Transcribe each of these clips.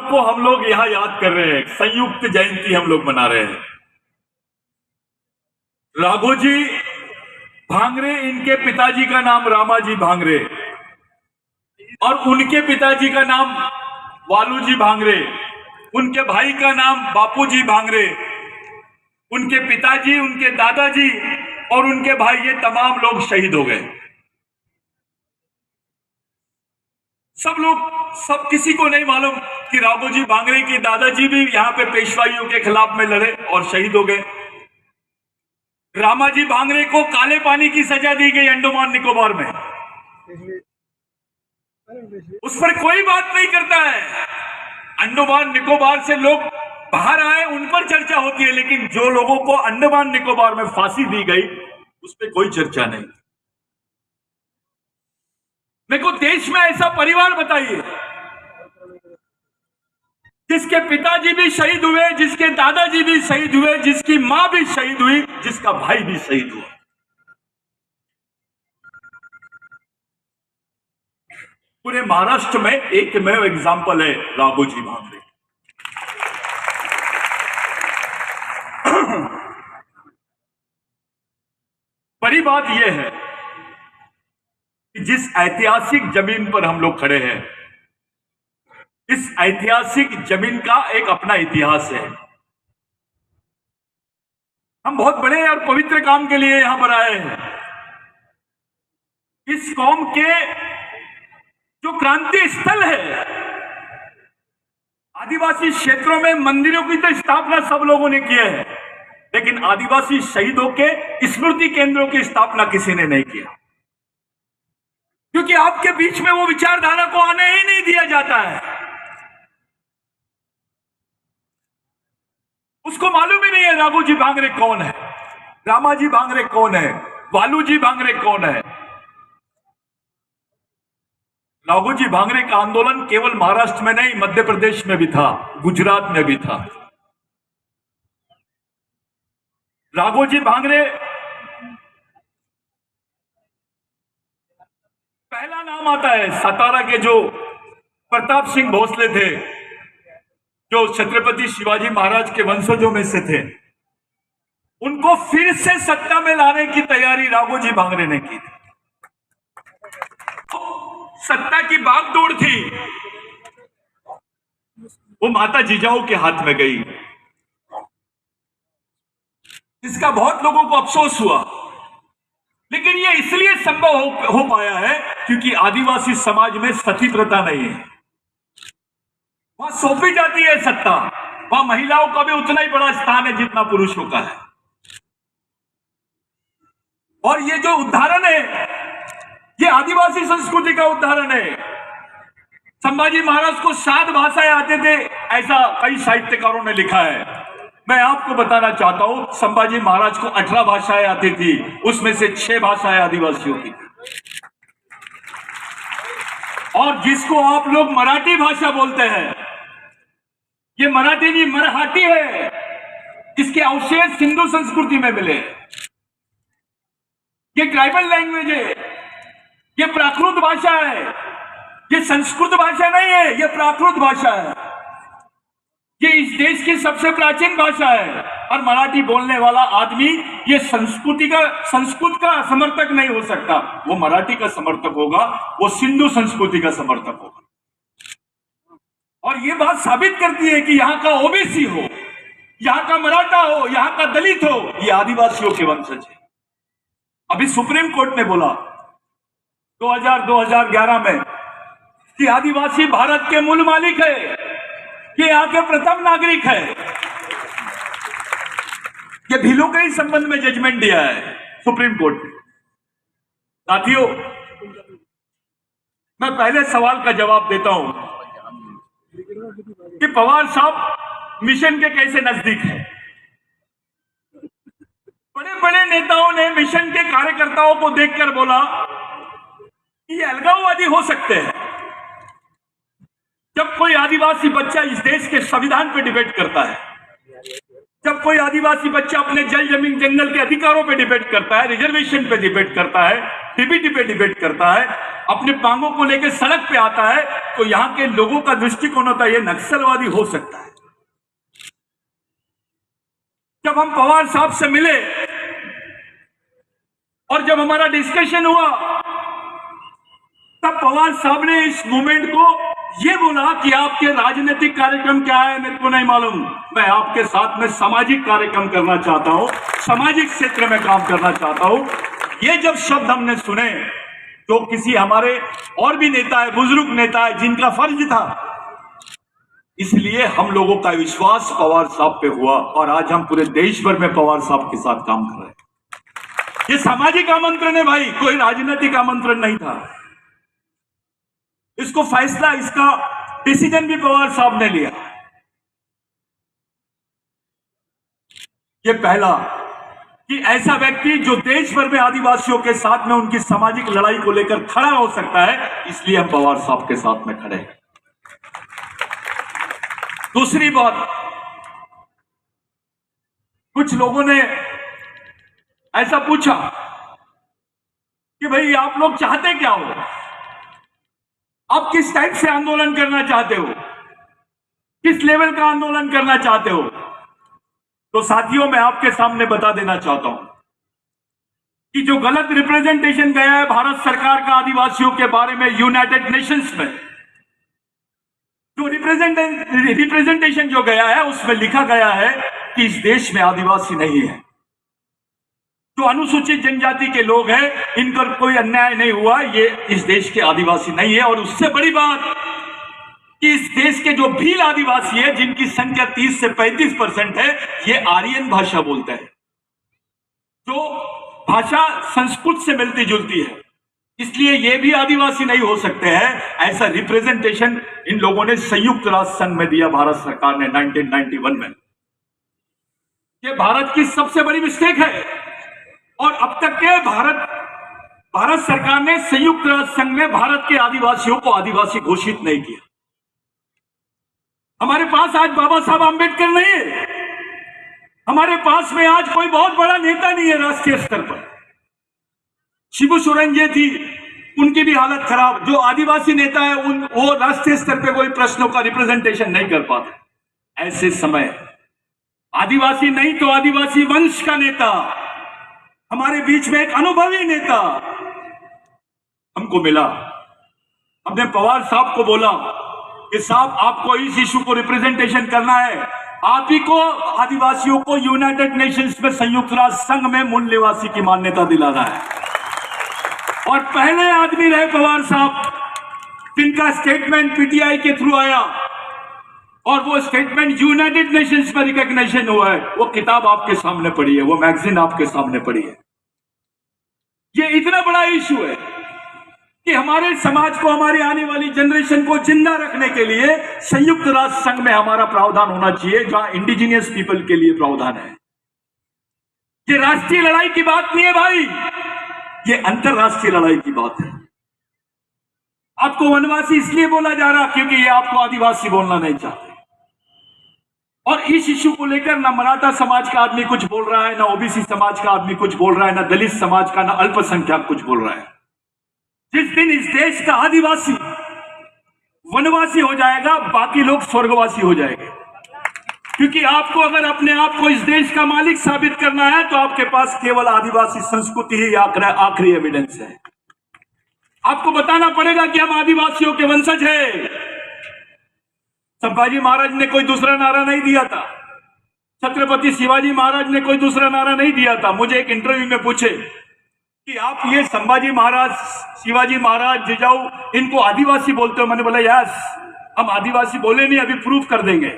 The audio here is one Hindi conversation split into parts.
को हम लोग यहाँ याद कर रहे हैं, संयुक्त जयंती हम लोग मना रहे हैं। राघोजी भांगरे, इनके पिताजी का नाम रामाजी भांगरे और उनके पिताजी का नाम वालूजी भांगरे, उनके भाई का नाम बापूजी भांगरे, उनके पिताजी, उनके दादाजी और उनके भाई, ये तमाम लोग शहीद हो गए। सब किसी को नहीं मालूम कि राघोजी भांगरे के दादाजी भी यहां पे पेशवाइयों के खिलाफ में लड़े और शहीद हो गए। रामाजी भांगरे को काले पानी की सजा दी गई अंडमान निकोबार में, उस पर कोई बात नहीं करता है। अंडमान निकोबार से लोग बाहर आए, उन पर चर्चा होती है, लेकिन जो लोगों को अंडमान निकोबार में फांसी दी गई उस पर कोई चर्चा नहीं। मेरे को देश में ऐसा परिवार बताइए जिसके पिताजी भी शहीद हुए, जिसके दादाजी भी शहीद हुए, जिसकी मां भी शहीद हुई, जिसका भाई भी शहीद हुआ। पूरे महाराष्ट्र में एकमेव एग्जाम्पल है राघोजी भांगरे। बड़ी बात यह है कि जिस ऐतिहासिक जमीन पर हम लोग खड़े हैं, इस ऐतिहासिक जमीन का एक अपना इतिहास है। हम बहुत बड़े और पवित्र काम के लिए यहां पर आए हैं। इस कौम के जो क्रांति स्थल है, आदिवासी क्षेत्रों में मंदिरों की तो स्थापना सब लोगों ने की है, लेकिन आदिवासी शहीदों के स्मृति केंद्रों की स्थापना किसी ने नहीं किया, क्योंकि आपके बीच में वो विचारधारा को आने ही नहीं दिया जाता है। उसको मालूम ही नहीं है राघोजी भांगरे कौन है, रामाजी भांगरे कौन है, वालूजी भांगरे कौन है। राघोजी भांगरे का आंदोलन केवल महाराष्ट्र में नहीं, मध्य प्रदेश में भी था, गुजरात में भी था। राघोजी भांगरे पहला नाम आता है सतारा के जो प्रताप सिंह भोसले थे, जो छत्रपति शिवाजी महाराज के वंशजों में से थे। उनको फिर से सत्ता में लाने की तैयारी राघोजी भांगरे ने की थी। सत्ता की भागदौड़ थी, वो माता जिजाऊ के हाथ में गई, इसका बहुत लोगों को अफसोस हुआ। लेकिन ये इसलिए संभव हो पाया है क्योंकि आदिवासी समाज में सती प्रथा नहीं है। वहां सौंपी जाती है सत्ता, वहां महिलाओं का भी उतना ही बड़ा स्थान है जितना पुरुषों का है। और ये जो उदाहरण है, ये आदिवासी संस्कृति का उदाहरण है। संभाजी महाराज को 7 भाषाएं आते थे, ऐसा कई साहित्यकारों ने लिखा है। मैं आपको बताना चाहता हूं, संभाजी महाराज को 18 भाषाएं आती थी, उसमें से 6 भाषाएं आदिवासियों की। और जिसको आप लोग मराठी भाषा बोलते हैं, ये मराठी नहीं मरहाटी है, इसके अवशेष सिंधु संस्कृति में मिले। ये ट्राइबल लैंग्वेज है, ये प्राकृत भाषा है, ये संस्कृत भाषा नहीं है, ये प्राकृत भाषा है। ये इस देश की सबसे प्राचीन भाषा है। और मराठी बोलने वाला आदमी ये संस्कृत का समर्थक नहीं हो सकता, वो मराठी का समर्थक होगा, वो सिंधु संस्कृति का समर्थक होगा। और ये बात साबित करती है कि यहाँ का ओबीसी हो, यहाँ का मराठा हो, यहाँ का दलित हो, ये आदिवासियों के वंशज है। अभी सुप्रीम कोर्ट ने बोला 2011 में कि आदिवासी भारत के मूल मालिक है, ये यहाँ के प्रथम नागरिक है। ये भीलों के ही संबंध में जजमेंट दिया है सुप्रीम कोर्ट ने। साथियों, मैं पहले सवाल का जवाब देता हूं कि पवार साहब मिशन के कैसे नजदीक है। बड़े बड़े नेताओं ने मिशन के कार्यकर्ताओं को देखकर बोला कि ये अलगाववादी हो सकते हैं। जब कोई आदिवासी बच्चा इस देश के संविधान पे डिबेट करता है, जब कोई आदिवासी बच्चा अपने जल जमीन जंगल के अधिकारों पे डिबेट करता है, रिजर्वेशन पे डिबेट करता है, टीबीटी पे डिबेट करता है, अपने मांगों को लेकर सड़क पे आता है, तो यहां के लोगों का दृष्टिकोण होता है ये नक्सलवादी हो सकता है। जब हम पवार साहब से मिले और जब हमारा डिस्कशन हुआ, तब पवार साहब ने इस मूवमेंट को ये बोला कि आपके राजनीतिक कार्यक्रम क्या है मेरे को नहीं मालूम, मैं आपके साथ में सामाजिक कार्यक्रम करना चाहता हूं, सामाजिक क्षेत्र में काम करना चाहता हूं। ये जब शब्द हमने सुने तो किसी हमारे और भी नेता है, बुजुर्ग नेता है, जिनका फर्ज था, इसलिए हम लोगों का विश्वास पवार साहब पे हुआ और आज हम पूरे देश भर में पवार साहब के साथ काम कर रहे हैं। ये सामाजिक आमंत्रण है भाई, कोई राजनीतिक आमंत्रण नहीं था। इसको फैसला, इसका डिसीजन भी पवार साहब ने लिया। ये पहला कि ऐसा व्यक्ति जो देश भर में आदिवासियों के साथ में उनकी सामाजिक लड़ाई को लेकर खड़ा हो सकता है, इसलिए हम पवार साहब के साथ में खड़े हैं। दूसरी बात, कुछ लोगों ने ऐसा पूछा कि भाई आप लोग चाहते क्या हो, आप किस टाइप से आंदोलन करना चाहते हो, किस लेवल का आंदोलन करना चाहते हो। तो साथियों, मैं आपके सामने बता देना चाहता हूं कि जो गलत रिप्रेजेंटेशन गया है भारत सरकार का आदिवासियों के बारे में यूनाइटेड नेशंस में, जो रिप्रेजेंटेशन जो गया है उसमें लिखा गया है कि इस देश में आदिवासी नहीं है, जो अनुसूचित जनजाति के लोग हैं, इन पर कोई अन्याय नहीं हुआ, ये इस देश के आदिवासी नहीं है। और उससे बड़ी बात कि इस देश के जो भील आदिवासी है, जिनकी संख्या 30 से 35% है, ये आर्यन भाषा बोलते हैं, जो भाषा संस्कृत से मिलती जुलती है, इसलिए ये भी आदिवासी नहीं हो सकते हैं। ऐसा रिप्रेजेंटेशन इन लोगों ने संयुक्त राष्ट्र संघ में दिया भारत सरकार ने 1991 में। ये भारत की सबसे बड़ी मिस्टेक है और अब तक के भारत सरकार ने संयुक्त राष्ट्र संघ में भारत के आदिवासियों को आदिवासी घोषित नहीं किया। हमारे पास आज बाबा साहब आंबेडकर नहीं है, हमारे पास में आज कोई बहुत बड़ा नेता नहीं है राष्ट्रीय स्तर पर। शिबू सोरेन जी थी, उनकी भी हालत खराब। जो आदिवासी नेता है वो राष्ट्रीय स्तर पे कोई प्रश्नों का रिप्रेजेंटेशन नहीं कर पाते। ऐसे समय आदिवासी नहीं तो आदिवासी वंश का नेता, हमारे बीच में एक अनुभवी नेता हमको मिला। हमने पवार साहब को बोला कि साहब आपको इस इशू को रिप्रेजेंटेशन करना है, आप ही को आदिवासियों को यूनाइटेड नेशंस में संयुक्त राष्ट्र संघ में मूल निवासी की मान्यता दिलाना है। और पहले आदमी रहे पवार साहब जिनका स्टेटमेंट पीटीआई के थ्रू आया और वो स्टेटमेंट यूनाइटेड नेशंस में रिकॉग्निशन हुआ है। वो किताब आपके सामने पड़ी है, वो मैगजीन आपके सामने पड़ी है। ये इतना बड़ा इशू है कि हमारे समाज को, हमारी आने वाली जनरेशन को जिंदा रखने के लिए संयुक्त राष्ट्र संघ में हमारा प्रावधान होना चाहिए, जहां इंडिजिनियस पीपल के लिए प्रावधान है। ये राष्ट्रीय लड़ाई की बात नहीं है भाई, ये अंतरराष्ट्रीय लड़ाई की बात है। आपको वनवासी इसलिए बोला जा रहा क्योंकि ये आपको आदिवासी बोलना नहीं चाहते। और इस इश्यू को लेकर ना मराठा समाज का आदमी कुछ बोल रहा है, ना ओबीसी समाज का आदमी कुछ बोल रहा है, ना दलित समाज का, ना अल्पसंख्यक कुछ बोल रहा है। जिस दिन इस देश का आदिवासी वनवासी हो जाएगा, बाकी लोग स्वर्गवासी हो जाएंगे। क्योंकि आपको अगर अपने आप को इस देश का मालिक साबित करना है तो आपके पास केवल आदिवासी संस्कृति ही आखिरी एविडेंस है। आपको बताना पड़ेगा कि हम आदिवासियों के वंशज हैं। संभाजी महाराज ने कोई दूसरा नारा नहीं दिया था, छत्रपति शिवाजी महाराज ने कोई दूसरा नारा नहीं दिया था। मुझे एक इंटरव्यू में पूछे कि आप ये संभाजी महाराज, शिवाजी महाराज, जिजाऊ, इनको आदिवासी बोलते हो? मैंने बोला यस, हम आदिवासी बोले नहीं, अभी प्रूफ कर देंगे,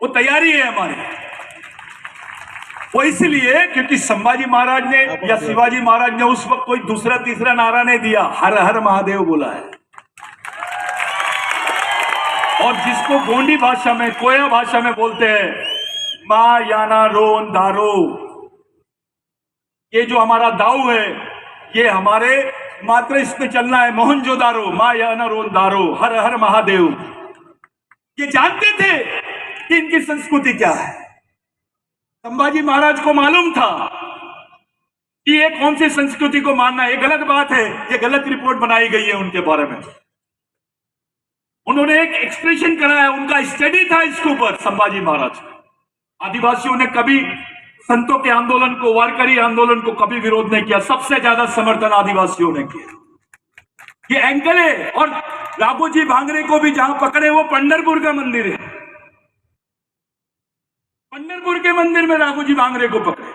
वो तैयारी है हमारी। वो इसलिए क्योंकि संभाजी महाराज ने या शिवाजी महाराज ने उस वक्त कोई दूसरा तीसरा नारा नहीं दिया, हर हर महादेव बोला है। और जिसको गोंडी भाषा में, कोया भाषा में बोलते हैं मा याना रोन दारो, ये जो हमारा दाऊ है, ये हमारे मात्र इसमें चलना है, मोहनजोदारो, मा याना रोन दारो, हर हर महादेव। ये जानते थे कि इनकी संस्कृति क्या है। संभाजी महाराज को मालूम था कि ये कौन सी संस्कृति को मानना है, ये गलत बात है। ये गलत रिपोर्ट बनाई गई है उनके बारे में। उन्होंने एक एक्सप्रेशन कराया, उनका स्टडी था इसके ऊपर। संभाजी महाराज, आदिवासियों ने कभी संतों के आंदोलन को, वारकरी आंदोलन को कभी विरोध नहीं किया। सबसे ज्यादा समर्थन आदिवासियों ने किया। ये एंकर है। और राघोजी भांगरे को भी जहां पकड़े वो पंढरपुर का मंदिर है। पंढरपुर के मंदिर में राघोजी भांगरे को पकड़े।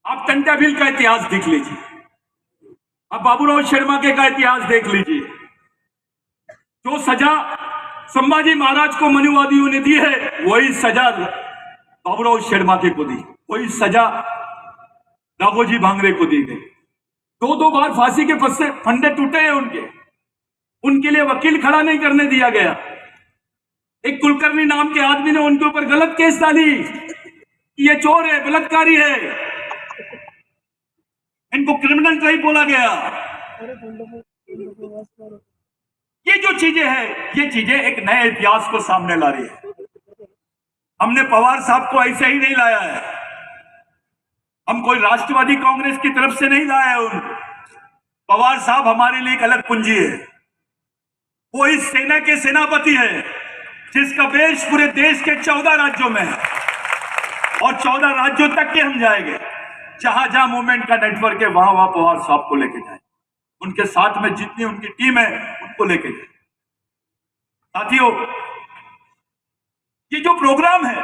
आप टंटा भील का इतिहास देख लीजिए, आप बाबूराव शर्मा के का इतिहास देख लीजिए। जो सजा संभाजी महाराज को मनुवादियों ने दी है, वही सजा बाबूराव शर्मा के को दी, वही सजा राघोजी भांगरे को दी गई। दो बार फांसी के फंदे टूटे हैं उनके लिए वकील खड़ा नहीं करने दिया गया। एक कुलकर्णी नाम के आदमी ने उनके ऊपर गलत केस डाली, ये चोर है, बलात्कारी है, इनको क्रिमिनल ट्राइब बोला गया। ये जो चीजें हैं, ये चीजें एक नए इतिहास को सामने ला रही है। हमने पवार साहब को ऐसे ही नहीं लाया है, हम कोई राष्ट्रवादी कांग्रेस की तरफ से नहीं लाया है। पवार साहब हमारे लिए एक अलग पूंजी है। वो इस सेना के सेनापति है जिसका बेस पूरे देश के 14 राज्यों में है, और 14 राज्यों तक के हम जाएंगे। जहां जहां मूवमेंट का नेटवर्क है, वहां वहां पवार साहब को लेके जाए। उनके साथ में जितनी उनकी टीम है, उनको लेके जाए। साथियों, ये जो प्रोग्राम है,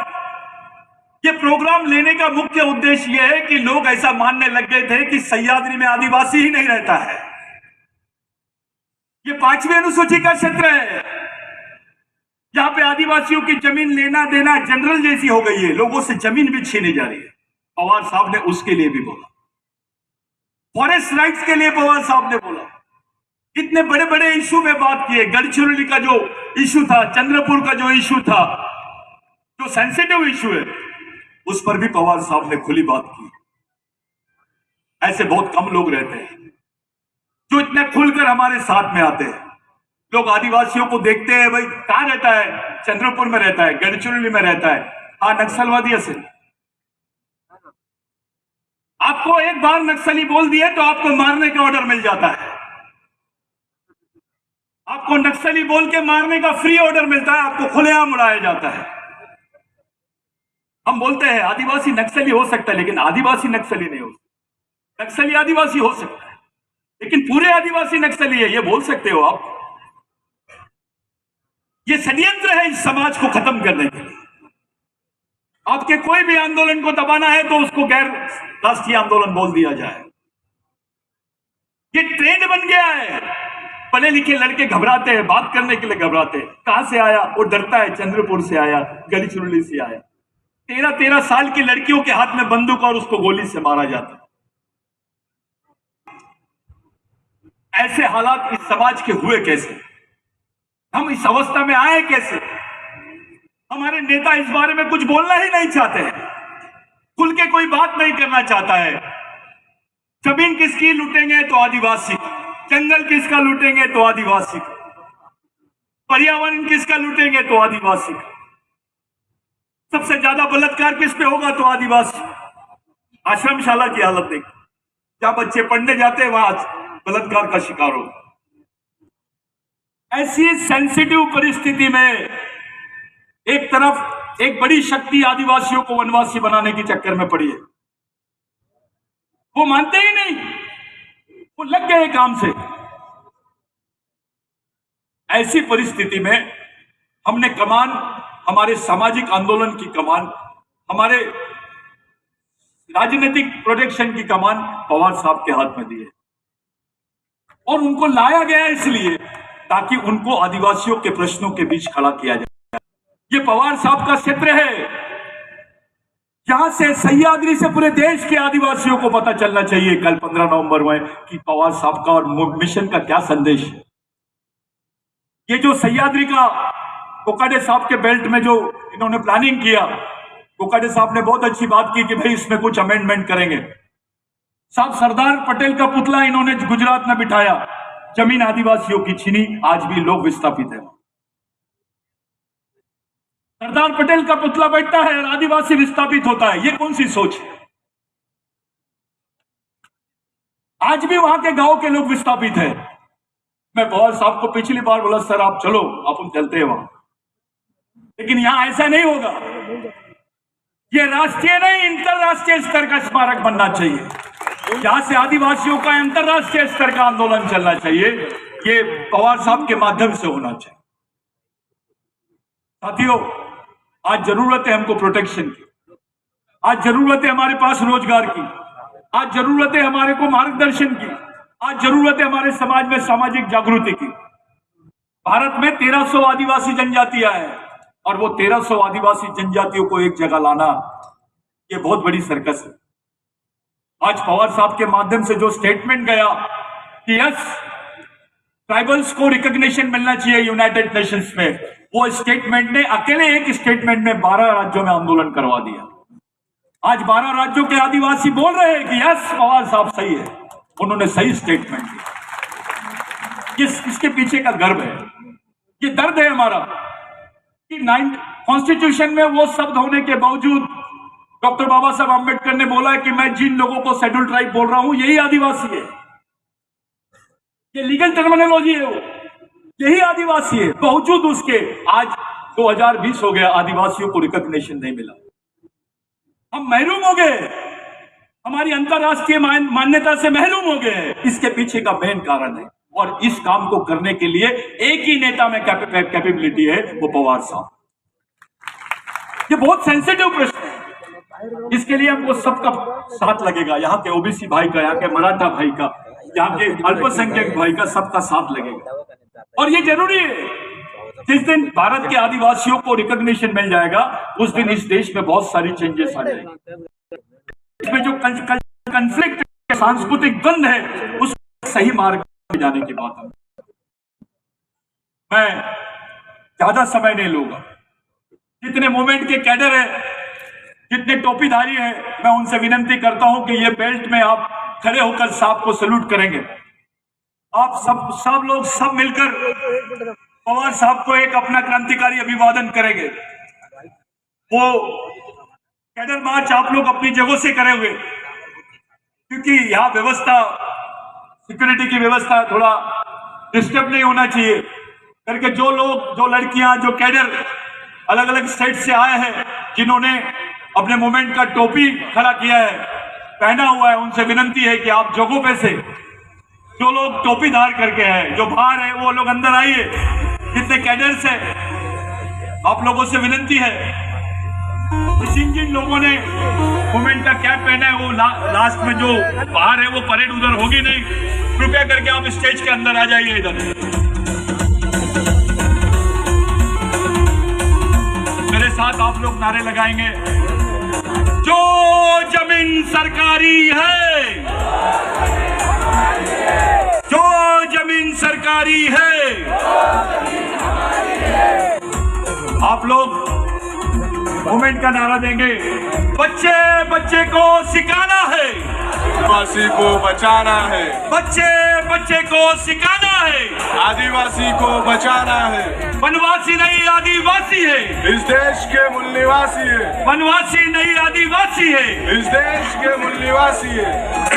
ये प्रोग्राम लेने का मुख्य उद्देश्य यह है कि लोग ऐसा मानने लग गए थे कि सह्याद्री में आदिवासी ही नहीं रहता है। ये 5वीं अनुसूची का क्षेत्र है, जहां पे आदिवासियों की जमीन लेना देना जनरल जैसी हो गई है, लोगों से जमीन भी छीनी जा रही है। पवार साहब ने उसके लिए भी बोला, फॉरेस्ट राइट्स के लिए पवार साहब ने बोला। इतने बड़े बड़े इशू में बात किए। गढ़चिरौली का जो इशू था, चंद्रपुर का जो इशू था, जो सेंसिटिव इशू है, उस पर भी पवार साहब ने खुली बात की। ऐसे बहुत कम लोग रहते हैं जो इतने खुलकर हमारे साथ में आते हैं। लोग आदिवासियों को देखते हैं, भाई कहां रहता है, चंद्रपुर में रहता है, गढ़चिरौली में रहता है, हाँ नक्सलवादी है। आपको एक बार नक्सली बोल दिए तो आपको मारने का ऑर्डर मिल जाता है। आपको नक्सली बोल के मारने का फ्री ऑर्डर मिलता है, आपको खुलेआम उड़ाया जाता है। हम बोलते हैं आदिवासी नक्सली हो सकता है, लेकिन आदिवासी नक्सली नहीं हो सकता। नक्सली आदिवासी हो सकता है, लेकिन पूरे आदिवासी नक्सली है, ये बोल सकते हो आप? ये षड्यंत्र है इस समाज को खत्म करने के लिए। आपके कोई भी आंदोलन को दबाना है तो उसको गैर राष्ट्रीय आंदोलन बोल दिया जाए। ये ट्रेंड बन गया है। पढ़े लिखे लड़के घबराते हैं, बात करने के लिए घबराते हैं। कहां से आया, वो डरता है, चंद्रपुर से आया, गढ़चिरौली से आया। 13-13 साल की लड़कियों के हाथ में बंदूक और उसको गोली से मारा जाता है। ऐसे हालात इस समाज के हुए कैसे? हम इस अवस्था में आए कैसे? हमारे नेता इस बारे में कुछ बोलना ही नहीं चाहते हैं, खुल के कोई बात नहीं करना चाहता है। जमीन किसकी लूटेंगे तो आदिवासी, जंगल किसका लूटेंगे तो आदिवासी, पर्यावरण किसका लूटेंगे तो आदिवासी, सबसे ज्यादा बलात्कार किस पे होगा तो आदिवासी। आश्रमशाला की हालत देखो, जहां बच्चे पढ़ने जाते हैं वहां बलात्कार का शिकार हो। ऐसी सेंसिटिव परिस्थिति में एक तरफ एक बड़ी शक्ति आदिवासियों को वनवासी बनाने के चक्कर में पड़ी है। वो मानते ही नहीं, वो लग गए काम से। ऐसी परिस्थिति में हमने कमान, हमारे सामाजिक आंदोलन की कमान, हमारे राजनीतिक प्रोटेक्शन की कमान पवार साहब के हाथ में दी है। और उनको लाया गया इसलिए ताकि उनको आदिवासियों के प्रश्नों के बीच खड़ा किया जाए। ये पवार साहब का क्षेत्र है, जहां से सह्याद्री से पूरे देश के आदिवासियों को पता चलना चाहिए कल 15 नवंबर में कि पवार साहब का और मिशन का क्या संदेश है। ये जो सह्याद्री का कोकाटे साहब के बेल्ट में जो इन्होंने प्लानिंग किया, कोकाटे साहब ने बहुत अच्छी बात की कि भाई इसमें कुछ अमेंडमेंट करेंगे। साहब सरदार पटेल का पुतला इन्होंने गुजरात में बिठाया, जमीन आदिवासियों की छीनी, आज भी लोग विस्थापित है। सरदार पटेल का पुतला बैठता है और आदिवासी विस्थापित होता है, ये कौन सी सोच है? आज भी वहां के गांव के लोग विस्थापित हैं। मैं पवार साहब को पिछली बार बोला, सर आप चलो, अपन चलते हैं वहां, लेकिन यहां ऐसा नहीं होगा। ये राष्ट्रीय नहीं, अंतरराष्ट्रीय स्तर का स्मारक बनना चाहिए, जहां से आदिवासियों का अंतरराष्ट्रीय स्तर का आंदोलन चलना चाहिए। ये पवार साहब के माध्यम से होना चाहिए। साथियों, आज जरूरत है हमको प्रोटेक्शन की, आज जरूरत है हमारे पास रोजगार की, आज जरूरत है हमारे को मार्गदर्शन की, आज जरूरत है हमारे समाज में सामाजिक जागृति की। भारत में 1300 आदिवासी जनजातियां हैं और वो 1300 आदिवासी जनजातियों को एक जगह लाना, ये बहुत बड़ी सर्कस है। आज पवार साहब के माध्यम से जो स्टेटमेंट गया कि यस, ट्राइबल्स को रिकॉग्निशन मिलना चाहिए यूनाइटेड नेशंस में, वो स्टेटमेंट ने अकेले एक स्टेटमेंट में 12 राज्यों में आंदोलन करवा दिया। आज 12 राज्यों के आदिवासी बोल रहे हैं कि यस, पवार साहब सही है, उन्होंने सही स्टेटमेंट दिया। इसके पीछे का गर्व है, ये दर्द है हमारा कि कॉन्स्टिट्यूशन में वो शब्द होने के बावजूद डॉक्टर बाबा साहब आंबेडकर ने बोला है कि मैं जिन लोगों को शेड्यूल ट्राइब बोल रहा हूं यही आदिवासी है। ये लीगल टर्मिनोलॉजी है, वो यही आदिवासी है। बावजूद उसके आज 2020 हो गया, आदिवासियों को रिकॉग्निशन नहीं मिला। हम महरूम हो गए, हमारी अंतरराष्ट्रीय मान्यता से महरूम हो गए। इसके पीछे का मेन कारण है, और इस काम को करने के लिए एक ही नेता में कैपेबिलिटी है, वो पवार साहब। ये बहुत सेंसिटिव प्रश्न है, इसके लिए हमको सबका साथ लगेगा। यहाँ के ओबीसी भाई का, यहाँ के मराठा भाई का, यहाँ के अल्पसंख्यक भाई का, सबका साथ लगेगा। और ये जरूरी है, जिस दिन भारत के आदिवासियों को रिकॉग्निशन मिल जाएगा, उस दिन इस देश में बहुत सारी चेंजेस आ जाएंगे। इसमें जो कंफ्लिक्ट, सांस्कृतिक द्वंद्व है, उस सही मार्ग में जाने की बात है। मैं ज्यादा समय नहीं लूंगा। जितने मूवमेंट के कैडर है, जितने टोपीधारी है, मैं उनसे विनती करता हूं कि ये बेल्ट में आप खड़े होकर साहब को सैल्यूट करेंगे। आप सब लोग सब मिलकर पवार साहब को एक अपना क्रांतिकारी अभिवादन करेंगे। वो कैडर मार्च आप लोग अपनी जगहों से करेंगे, क्योंकि यहाँ व्यवस्था, सिक्योरिटी की व्यवस्था थोड़ा डिस्टर्ब नहीं होना चाहिए करके जो लोग, जो लड़कियां, जो कैडर अलग अलग स्टेट से आए हैं, जिन्होंने अपने मूवमेंट का टोपी खड़ा किया है, पहना हुआ है, उनसे विनती है कि आप जगहों पे से जो लोग टोपी धार करके हैं, जो बाहर है, वो लोग अंदर आइए। जितने कैडर्स हैं, आप लोगों से विनती है, जिन लोगों ने मूवमेंट का कैप पहना है, वो लास्ट में जो बाहर है, वो परेड उधर होगी नहीं, कृपया करके आप स्टेज के अंदर आ जाइए। इधर मेरे साथ आप लोग नारे लगाएंगे, जो जमीन सरकारी है, जो जमीन सरकारी है। आप लोग मूवमेंट का नारा देंगे, बच्चे बच्चे को सिखाना है, आदिवासी को बचाना है, बच्चे बच्चे को सिखाना है, आदिवासी को बचाना है। वनवासी नहीं आदिवासी है, इस देश के मूल निवासी है, वनवासी नहीं आदिवासी है, इस देश के मूल निवासी है।